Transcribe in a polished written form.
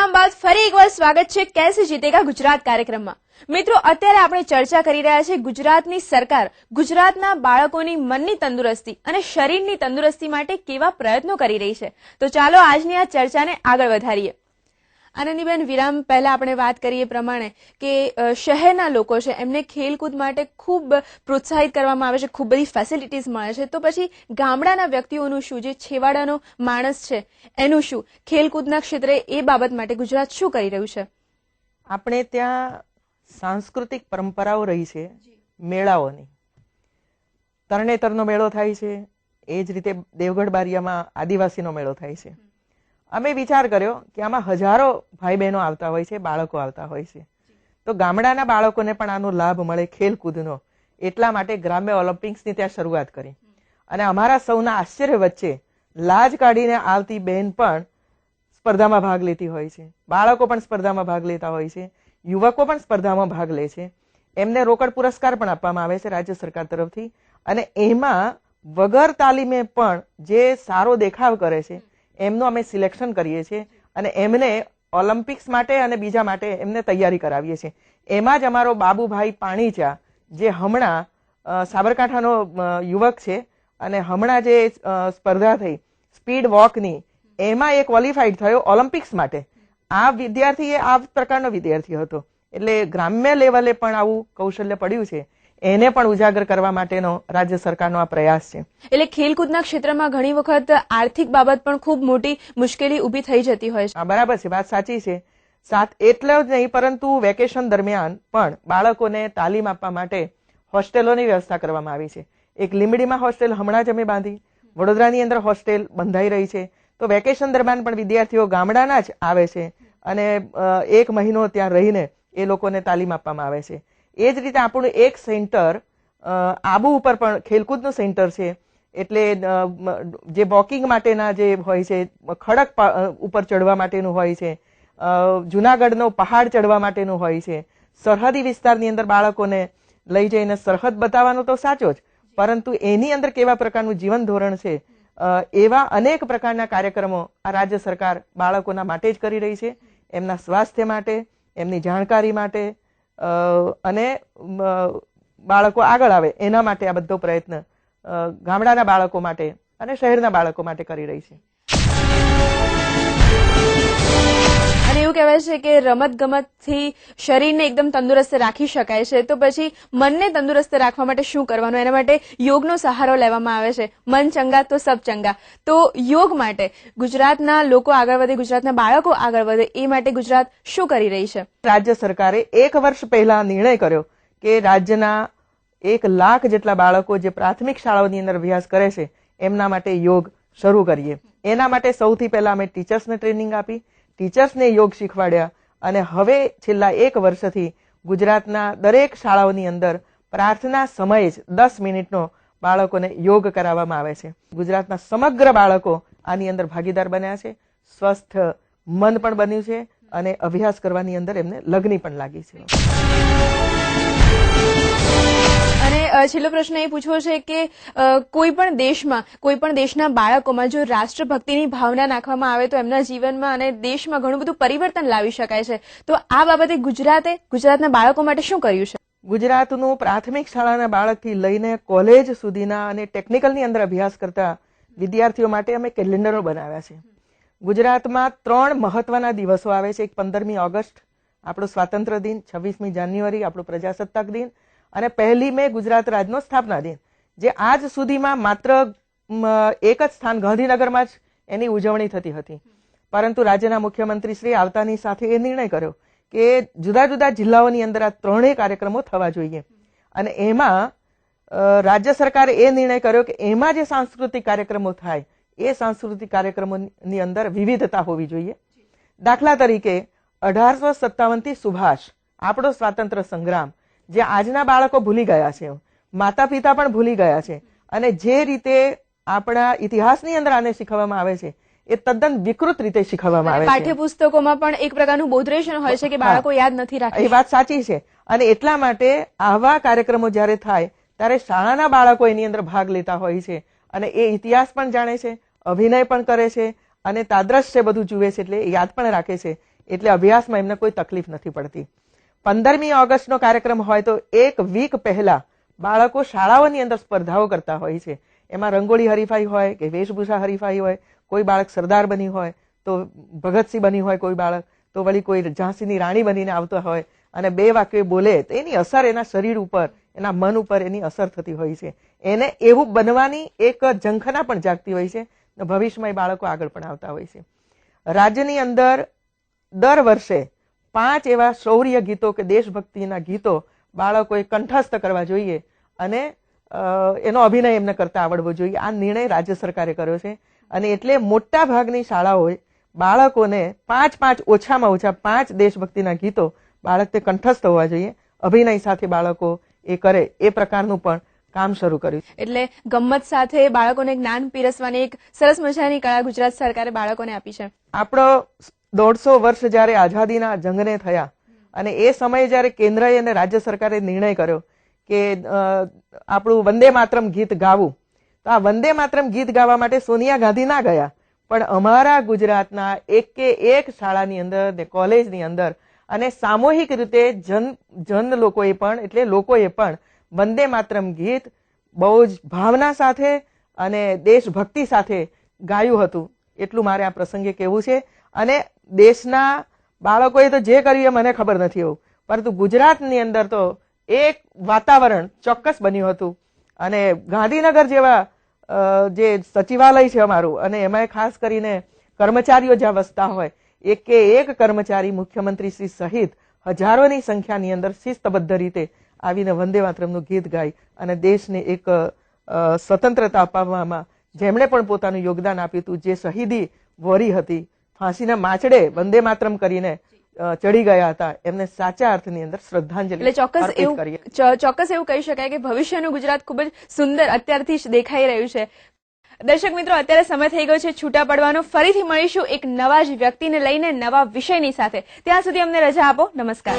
વિરામ બાદ ફરી એકવાર સ્વાગત છે कैसे जीतेगा ગુજરાત કાર્યક્રમમાં। મિત્રો, અત્યારે આપણે ચર્ચા કરી રહ્યા છીએ ગુજરાતની સરકાર ગુજરાતના બાળકોની મનની તંદુરસ્તી અને શરીરની તંદુરસ્તી માટે કેવા પ્રયત્નો કરી રહી છે। તો ચાલો આજની આ ચર્ચાને આગળ વધારીએ। આનંદીબેન, વિરામ પહેલા આપણે વાત કરીએ પ્રમાણે કે શહેરના લોકો છે એમને ખેલકૂદ માટે ખૂબ પ્રોત્સાહિત કરવામાં આવે છે, ખૂબ બધી ફેસિલિટીઝ મળે છે, તો પછી ગામડાના વ્યક્તિઓનું શું, જે છેવાડાનો માણસ છે એનું શું, ખેલકૂદના ક્ષેત્રે એ બાબત માટે ગુજરાત શું કરી રહ્યું છે? આપણે ત્યાં સાંસ્કૃતિક પરંપરાઓ રહી છે મેળાઓની। તરણેતરનો મેળો થાય છે, એ જ રીતે દેવગઢ બારિયામાં આદિવાસીનો મેળો થાય છે। અમે વિચાર કર્યો કે આમાં હજારો ભાઈ બહેનો આવતા હોય છે, બાળકો આવતા હોય છે, તો ગામડાના બાળકોને પણ આનો લાભ મળે ખેલકૂદનો, એટલા માટે ગ્રામ્ય ઓલિમ્પિક્સની ત્યાં શરૂઆત કરી। અને અમારા સૌના આશ્ચર્ય વચ્ચે લાજ કાઢીને આવતી બહેન પણ સ્પર્ધામાં ભાગ લેતી હોય છે, બાળકો પણ સ્પર્ધામાં ભાગ લેતા હોય છે, યુવકો પણ સ્પર્ધામાં ભાગ લે છે। એમને રોકડ પુરસ્કાર પણ આપવામાં આવે છે રાજ્ય સરકાર તરફથી, અને એમાં વગર તાલીમે પણ જે સારો દેખાવ કરે છે એમનું અમે સિલેક્શન કરીએ છીએ અને એમને ઓલિમ્પિક્સ માટે અને બીજા માટે એમને તૈયારી કરાવીએ છીએ। એમાં જ અમારો બાબુભાઈ પાણીચા, જે હમણાં સાબરકાંઠાનો યુવક છે અને હમણાં જે સ્પર્ધા થઈ સ્પીડ વોકની, એમાં એ ક્વોલિફાઈડ થયો ઓલિમ્પિક્સ માટે। આ વિદ્યાર્થી એ આ પ્રકારનો વિદ્યાર્થી હતો, એટલે ગ્રામ્ય લેવલે પણ આવું કૌશલ્ય પડ્યું છે, એને પણ ઉજાગર કરવા માટેનો રાજ્ય સરકારનો આ પ્રયાસ છે। એટલે ખેલકૂદના ક્ષેત્રમાં ઘણી વખત આર્થિક બાબત પણ ખૂબ મોટી મુશ્કેલી ઊભી થઈ જતી હોય છે। બરાબર છે, વાત સાચી છે। એટલો જ નહીં, પરંતુ વેકેશન દરમિયાન પણ બાળકોને તાલીમ આપવા માટે હોસ્ટેલોની વ્યવસ્થા કરવામાં આવી છે। એક લીંબડીમાં હોસ્ટેલ હમણાં જ અમે બાંધી, વડોદરાની અંદર હોસ્ટેલ બંધાઈ રહી છે, તો વેકેશન દરમિયાન પણ વિદ્યાર્થીઓ ગામડાના જ આવે છે અને 1 મહિનો ત્યાં રહીને એ લોકોને તાલીમ આપવામાં આવે છે। એ જ રીતે આપણું એક સેન્ટર આબુ ઉપર પણ ખેલકૂદનું સેન્ટર છે, એટલે જે વોકિંગ માટેના જે હોય છે, ખડક ઉપર ચડવા માટેનું હોય છે, જુનાગઢનો પહાડ ચડવા માટેનું હોય છે, સરહદી વિસ્તારની અંદર બાળકોને લઈ જઈને સરહદ બતાવવાનો તો સાચો જ, પરંતુ એની અંદર કેવા પ્રકારનું જીવન ધોરણ છે, એવા અનેક પ્રકારના કાર્યક્રમો આ રાજ્ય સરકાર બાળકોના માટે જ કરી રહી છે, એમના સ્વાસ્થ્ય માટે, એમની જાણકારી માટે અને બાળકો આગળ આવે એના માટે આ બધો પ્રયત્ન ગામડાના બાળકો માટે અને શહેરના બાળકો માટે કરી રહી છે। અને એવું કહેવાય છે કે રમત ગમતથી શરીરને એકદમ તંદુરસ્ત રાખી શકાય છે, તો પછી મનને તંદુરસ્ત રાખવા માટે શું કરવાનું? એના માટે યોગનો સહારો લેવામાં આવે છે। મન ચંગા તો સબ ચંગા। તો યોગ માટે ગુજરાતના લોકો આગળ વધે, ગુજરાતના બાળકો આગળ વધે, એ માટે ગુજરાત શું કરી રહી છે? રાજ્ય સરકારે 1 વર્ષ પહેલા નિર્ણય કર્યો કે રાજ્યના 1 લાખ જેટલા બાળકો જે પ્રાથમિક શાળાઓની અંદર અભ્યાસ કરે છે એમના માટે યોગ શરૂ કરીએ। એના માટે સૌથી પહેલા અમે ટીચર્સને ટ્રેનિંગ આપી, ટીચર્સને યોગ શીખવાડ્યા, અને હવે છેલ્લા 1 વર્ષથી ગુજરાતના દરેક શાળાઓની અંદર પ્રાર્થના સમયે જ 10 મિનિટનો બાળકોને યોગ કરાવવામાં આવે છે। ગુજરાતના સમગ્ર બાળકો આની અંદર ભાગીદાર બન્યા છે, સ્વસ્થ મન પણ બન્યું છે અને અભ્યાસ કરવાની અંદર એમને લગની પણ લાગી છે। અને છેલ્લો પ્રશ્ન એ પૂછવો છે કે કોઈ પણ દેશમાં, કોઈ પણ દેશના બાળકોમાં જો રાષ્ટ્રભક્તિની ભાવના નાખવામાં આવે તો એમના જીવનમાં અને દેશમાં ઘણું બધું પરિવર્તન લાવી શકાય છે। તો આ બાબતે ગુજરાતના બાળકો માટે શું કર્યું છે? ગુજરાતનું પ્રાથમિક શાળાના બાળકથી લઈને કોલેજ સુધીના અને ટેકનિકલની અંદર અભ્યાસ કરતા વિદ્યાર્થીઓ માટે અમે કેલેન્ડરો બનાવ્યા છે। ગુજરાતમાં 3 મહત્વના દિવસો આવે છે। એક 15મી ઓગસ્ટ આપણો સ્વાતંત્ર્ય દિન, 26મી જાન્યુઆરી આપણો પ્રજાસત્તાક દિન, અને 1લી મે ગુજરાત રાજ્યનો સ્થાપના દિન, જે આજ સુધીમાં માત્ર એક જ સ્થાન ગાંધીનગરમાં જ એની ઉજવણી થતી હતી, પરંતુ રાજ્યના મુખ્યમંત્રી શ્રી આવતાની સાથે એ નિર્ણય કર્યો કે જુદા જુદા જિલ્લાઓની અંદર આ 3 કાર્યક્રમો થવા જોઈએ, અને એમાં રાજ્ય સરકારે એ નિર્ણય કર્યો કે એમાં જે સાંસ્કૃતિક કાર્યક્રમો થાય એ સાંસ્કૃતિક કાર્યક્રમોની અંદર વિવિધતા હોવી જોઈએ। દાખલા તરીકે 1857 થી સુભાષ, આપણો સ્વાતંત્ર્ય સંગ્રામ, જે આજના બાળકો ભૂલી ગયા છે, માતા પિતા પણ ભૂલી ગયા છે, અને જે રીતે આપણા ઇતિહાસની અંદર આને શીખવવામાં આવે છે એ તદ્દન વિકૃત રીતે શીખવવામાં આવે છે। પાઠ્યપુસ્તકોમાં પણ એક પ્રકારનું બોધરેશન હોય છે કે બાળકો યાદ નથી રાખતા। એ વાત સાચી છે, અને એટલા માટે આવા કાર્યક્રમો જ્યારે થાય ત્યારે શાળાના બાળકો એની અંદર ભાગ લેતા હોય છે, અને એ ઇતિહાસ પણ જાણે છે, અભિનય પણ કરે છે, અને તાદ્રશ્ય બધું જુએ છે, એટલે યાદ પણ રાખે છે। એટલે અભ્યાસમાં એમને કોઈ તકલીફ નથી પડતી. 15મી ઓગસ્ટનો કાર્યક્રમ હોય તો એક વીક પહેલા બાળકો શાળાઓની અંદર સ્પર્ધાઓ કરતા હોય છે. એમાં રંગોળી હરીફાઈ હોય કે વેશભૂષા હરીફાઈ હોય, કોઈ બાળક સરદાર બની હોય તો ભગતસિંહ બની હોય, કોઈ બાળક તો વળી કોઈ ઝાંસીની રાણી બનીને આવતો હોય અને 2 વાક્યો બોલે તો એની અસર એના શરીર ઉપર, એના મન ઉપર એની અસર થતી હોય છે. એને એવું બનવાની એક ઝંખના પણ જાગતી હોય છે. ભવિષ્યમાં એ બાળકો આગળ પણ આવતા હોય છે. રાજ્યની અંદર દર વર્ષે 5 એવા શૌર્ય ગીતો કે દેશભક્તિના ગીતો બાળકોએ કંઠસ્થ કરવા જોઈએ અને એનો અભિનય એમને કરતા આવડવો જોઈએ. આ નિર્ણય રાજ્ય સરકારે કર્યો છે અને એટલે મોટા ભાગની શાળાઓએ બાળકોને 5 ઓછામાં ઓછા 5 દેશભક્તિના ગીતો બાળક તે કંઠસ્થ હોવા જોઈએ. અભિનય સાથે બાળકો એ કરે એ પ્રકારનું પણ કામ શરૂ કર્યું છે. એટલે ગમ્મત સાથે બાળકોને જ્ઞાન પીરસવાની એક સરસ મજાની કળા ગુજરાત સરકારે બાળકોને આપી છે. આપણો 150 વર્ષ જયારે આઝાદીના જંગને થયા અને એ સમયે જયારે કેન્દ્રએ અને રાજ્ય સરકારે નિર્ણય કર્યો કે આપણું વંદે માતરમ ગીત ગાવું, તો આ વંદે માતરમ ગીત ગાવા માટે સોનિયા ગાંધી ના ગયા, પણ અમારા ગુજરાતના એક શાળાની અંદર ને કોલેજની અંદર અને સામૂહિક રીતે જન લોકોએ પણ એટલે લોકોએ પણ વંદે માતરમ ગીત બહુ જ ભાવના સાથે અને દેશભક્તિ સાથે ગાયું હતું. એટલું મારે આ પ્રસંગે કહેવું છે. અને દેશના બાળકોએ તો જે કર્યું એ મને ખબર નથી એવું, પરંતુ ગુજરાતની અંદર તો એક વાતાવરણ ચોક્કસ બન્યું હતું. અને ગાંધીનગર જેવા જે સચિવાલય છે અમારું, અને એમાં ખાસ કરીને કર્મચારીઓ જ્યાં વસતા હોય, એક કર્મચારી મુખ્યમંત્રી શ્રી સહિત હજારોની સંખ્યાની અંદર શિસ્તબદ્ધ રીતે આવીને વંદે માતરમનું ગીત ગાઈ અને દેશને એક સ્વતંત્રતા અપાવવામાં જેમણે પણ પોતાનું યોગદાન આપ્યું હતું, જે શહીદી વોરી હતી, ફાંસીના માચડે વંદે માતરમ કરીને ચડી ગયા હતા, એમને સાચા અર્થની અંદર શ્રદ્ધાંજલિ અર્પિત કરીએ. ચોક્કસ એવું કહી શકાય કે ભવિષ્યનું ગુજરાત ખૂબ જ સુંદર અત્યારથી જ દેખાઈ રહ્યું છે. દર્શક મિત્રો, અત્યારે સમય થઈ ગયો છે છૂટા પડવાનો. ફરીથી મળીશું એક નવા જ વ્યક્તિને લઈને નવા વિષયની સાથે. ત્યાં સુધી અમને રજા આપો. નમસ્કાર.